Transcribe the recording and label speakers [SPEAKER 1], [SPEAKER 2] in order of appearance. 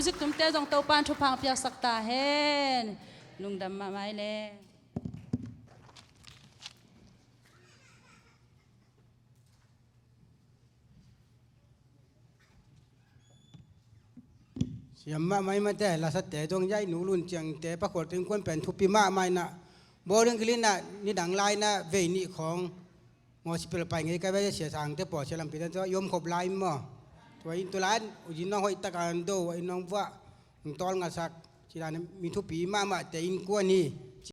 [SPEAKER 1] music tum te jong to pan thu phang pyak sakta hen lungdam ma mai le
[SPEAKER 2] yamma mai ma te la sa te dong yai nu lun chiang te pa khol ting kon pen thu pi ma mai na boring klina ni dang lai na ve ni khong ngo sipel pai ngai ka ba sia sang te po selam pi tan yom khop lai moตัวอินตัวล้านอุจินน้องหอยตะการโดไอ้น้องว่าตอนงาสักที่ร้านมีทุกปีมาแต่อินกวนนี่